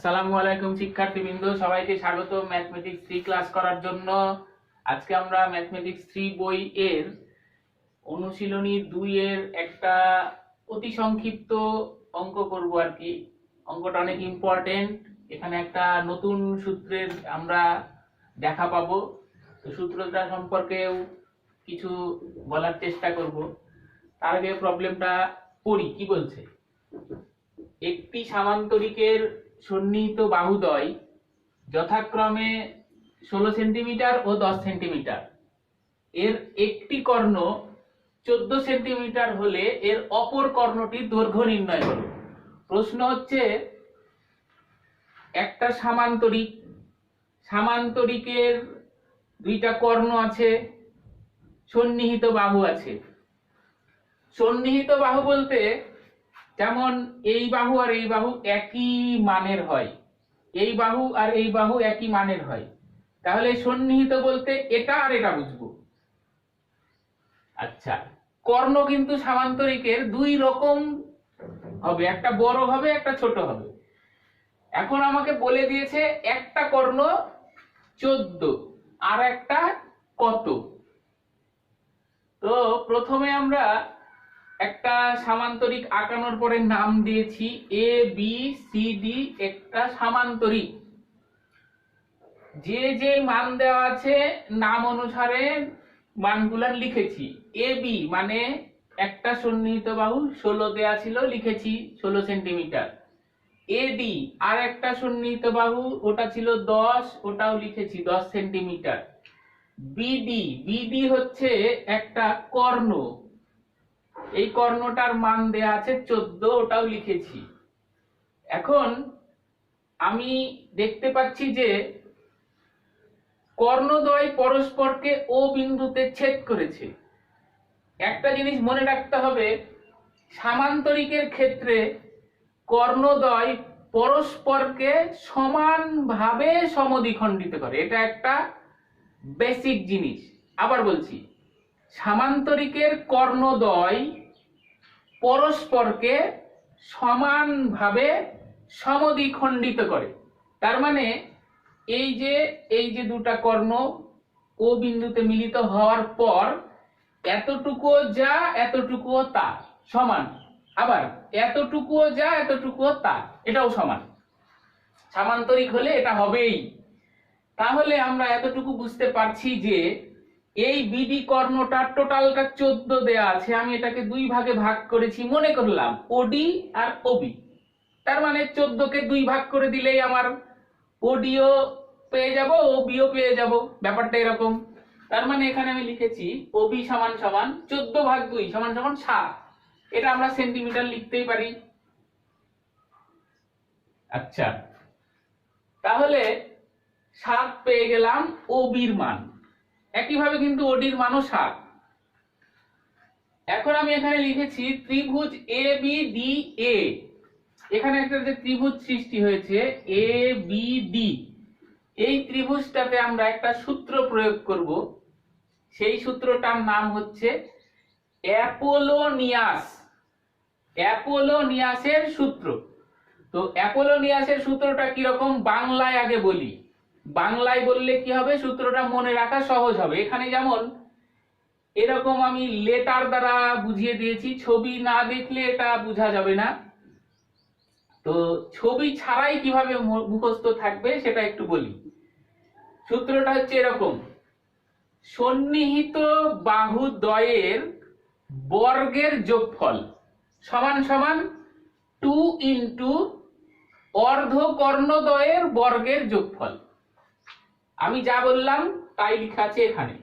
আসসালামু আলাইকুম শিক্ষার্থীবৃন্দ, সবাইকে স্বাগত ম্যাথমেটিক্স 3 ক্লাস করার জন্য। আজকে আমরা ম্যাথমেটিক্স 3 বই এর অনুশীলনী 2 এর একটা অতি সংক্ষিপ্ত অঙ্ক করব আর কি। অঙ্কটা অনেক ইম্পর্টেন্ট। এখানে একটা নতুন সূত্রের আমরা দেখা পাবো, তো সূত্রটা সম্পর্কেও কিছু বলার চেষ্টা করব। তার আগে প্রবলেমটা পড়ি কি বলছে। একটি সামান্তরিকের সন্নিহিত বাহুদ্বয় যথাক্রমে 16 সেন্টিমিটার ও 10 সেন্টিমিটার, এর একটি কর্ণ 14 সেন্টিমিটার হলে এর অপর কর্ণটির দৈর্ঘ্য নির্ণয় করো। প্রশ্ন হচ্ছে, একটা সামান্তরিকের দুইটা কর্ণ আছে, সন্নিহিত বাহু আছে। সন্নিহিত বাহু বলতে যেমন এই বাহু আর এই বাহু একই মানের হয়, এই বাহু আর এই বাহু একই মানের হয়, তাহলে সন্নিহিত বলতে এটা আর এটা বুঝবো। আচ্ছা, কর্ণ কিন্তু সামান্তরিকের দুই রকম হবে, একটা বড় হবে একটা ছোট হবে। এখন আমাকে বলে দিয়েছে একটা কর্ণ 14 আর একটা কত। তো প্রথমে আমরা একটা সামান্তরিক আঁকানোর পরে নাম দিয়েছি এ বি সি ডি, একটা সামান্তরিক। যে যে মান দেওয়া আছে নাম অনুসারে মানগুলা লিখেছি। এ বি মানে একটা সন্নিহিত বাহু 16 দেয়া ছিল, লিখেছি 16 সেন্টিমিটার। এডি আর একটা সন্নিহিত বাহু, ওটা ছিল 10, ওটাও লিখেছি 10 সেন্টিমিটার। বিডি হচ্ছে একটা কর্ণ, এই কর্ণটার মান দেয়া আছে 14, ওটাও লিখেছি। এখন আমি দেখতে পাচ্ছি যে কর্ণদ্বয় পরস্পরকে ও বিন্দুতে ছেদ করেছে। একটা জিনিস মনে রাখতে হবে, সামান্তরিকের ক্ষেত্রে কর্ণদ্বয় পরস্পরকে সমানভাবে সমদ্বিখণ্ডিত করে, এটা একটা বেসিক জিনিস। আবার বলছি, সামান্তরিকের কর্ণদ্বয় পরস্পরকে সমানভাবে সমদ্বিখণ্ডিত করে। তার মানে এই যে দুটা কর্ণ ও বিন্দুতে মিলিত হওয়ার পর এতটুকুও যা এতটুকুও তা সমান, আবার এতটুকুও যা এতটুকুও তা এটাও সমান। সামান্তরিক হলে এটা হবেই। তাহলে আমরা এতটুকু বুঝতে পারছি যে এই বিডি কর্ণটা টোটালটা 14 দেয়া আছে, আমি এটাকে দুই ভাগে ভাগ করেছি, মনে করলাম ওডি আর ওবি। তার মানে 14 কে দুই ভাগ করে দিলেই আমার ওডিও পেয়ে যাব, ওবিও পেয়ে যাব, ব্যাপারটা এরকম। তার মানে এখানে আমি লিখেছি ওবি সমান সমান 14 ভাগ 2 সমান সমান 7। এটা আমরা সেন্টিমিটার লিখতেই পারি। আচ্ছা, তাহলে 7 পেয়ে গেলাম ওবির মান। একইভাবে কিন্তু ওডির মানও 7। এখন আমি এখানে লিখেছি ত্রিভুজ এ বি ডি এ। এখানে একটা যে ত্রিভুজ সৃষ্টি হয়েছে এ বি ডি, এই ত্রিভুজটাতে আমরা একটা সূত্র প্রয়োগ করব। সেই সূত্রটার নাম হচ্ছে অ্যাপোলোনিয়াসের সূত্র। তো অ্যাপোলোনিয়াসের সূত্রটা কিরকম বাংলায় আগে বলি। বাংলায় বললে কি হবে, সূত্রটা মনে রাখা সহজ হবে। এখানে যেমন এরকম আমি লেটার দ্বারা বুঝিয়ে দিয়েছি, ছবি না দেখলে এটা বোঝা যাবে না। তো ছবি ছাড়াই কিভাবে মুখস্থ থাকবে সেটা একটু বলি। সূত্রটা হচ্ছে এরকম, সন্নিহিত বাহুদ্বয়ের বর্গের যোগফল সমান সমান 2 ইন্টু অর্ধকর্ণদ্বয়ের বর্গের যোগফল। আমি যা বললাম তাই লেখা আছে এখানে।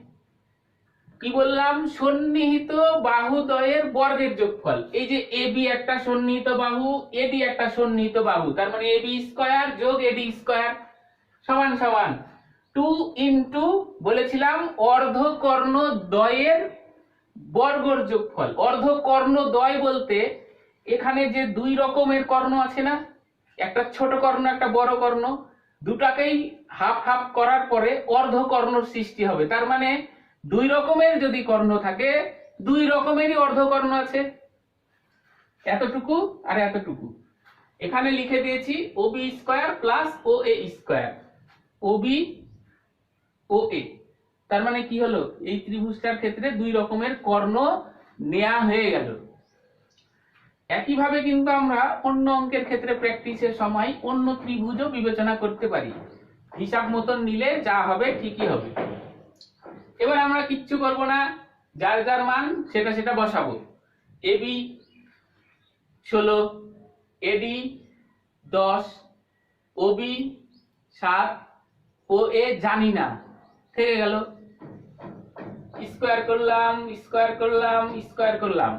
কি বললাম, সন্নিহিত বাহুদ্বয়ের বর্গের যোগফল। এই যে এবি একটা সন্নিহিত বাহু, এডি একটা সন্নিহিত বাহু, তার মানে এবি স্কয়ার যোগ এডি স্কয়ার সমান সমান 2 ইন্টু বলেছিলাম অর্ধকর্ণদ্বয়ের বর্গের যোগফল। অর্ধকর্ণদ্বয় বলতে এখানে যে দুই রকমের কর্ণ আছে না, একটা ছোট কর্ণ একটা বড় কর্ণ, দুটাকেই হাফ হাফ করার পরে অর্ধকর্ণর সৃষ্টি হবে। তার মানে দুই রকমের যদি কর্ণ থাকে, দুই রকমেরই অর্ধকর্ণ আছে, এতটুকু আর এতটুকু। এখানে লিখে দিয়েছি ওবি স্কয়ার প্লাস ও এ স্কয়ার, ওবি ও এ। তার মানে কি হলো, এই ত্রিভুজটার ক্ষেত্রে দুই রকমের কর্ণ নেওয়া হয়ে গেল। একইভাবে কিন্তু আমরা অন্য অঙ্কের ক্ষেত্রে প্র্যাকটিসের সময় অন্য ত্রিভুজও বিবেচনা করতে পারি, হিসাব মতন নিলে যা হবে ঠিকই হবে। এবার আমরা কিচ্ছু করব না, যার যার মান সেটা সেটা বসাবো। এবি 16, এডি 10, ওবি 7, ও এ জানি না, থেকে গেল। স্কয়ার করলাম, স্কয়ার করলাম, স্কয়ার করলাম,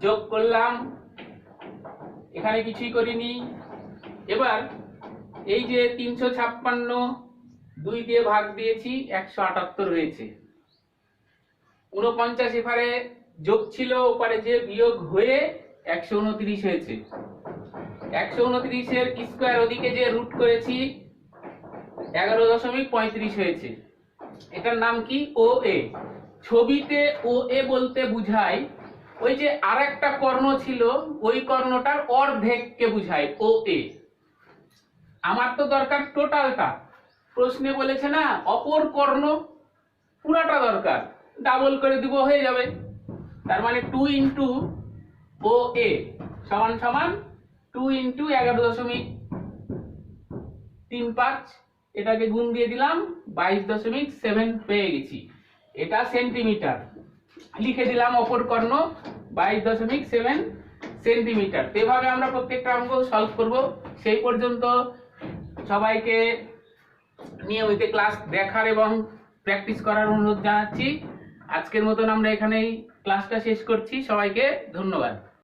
যোগ করলাম, এখানে কিছুই করিনি। এবার এই যে 356 2 দিয়ে ভাগ দিয়েছি, 178 হয়েছে। 49 এপারে যোগ ছিল, ওপারে যে বিয়োগ হয়ে 129 হয়েছে। 129 এর স্কয়ার ওদিকে যে রুট করেছি 11.35 হয়েছে। এটার নাম কি, ও এ। ছবিতে ও এ বলতে বুঝায় ওই যে আরেকটা কর্ণ ছিল, ওই কর্ণটার অর্ধেককে বুঝায় ও এ। আমার তো দরকার টোটালটা, প্রশ্নে বলেছে না অপর কর্ণ, পুরাটা দরকার, ডাবল করে দিব হয়ে যাবে। তার মানে 2 ইন্টু ও এ সমান সমান 2 ইন্টু 11.35, এটাকে গুণ দিয়ে দিলাম 22.7 পেয়ে গেছি। এটা সেন্টিমিটার, লিখে দিলাম অপর কর্ণ 22.7 সেন্টিমিটার। এভাবে আমরা প্রত্যেকটা অঙ্ক সলভ করব। সেই পর্যন্ত সবাইকে নিয়মিত ক্লাস দেখার এবং প্র্যাকটিস করার অনুরোধ জানাচ্ছি। আজকের মতন আমরা এখানেই ক্লাসটা শেষ করছি। সবাইকে ধন্যবাদ।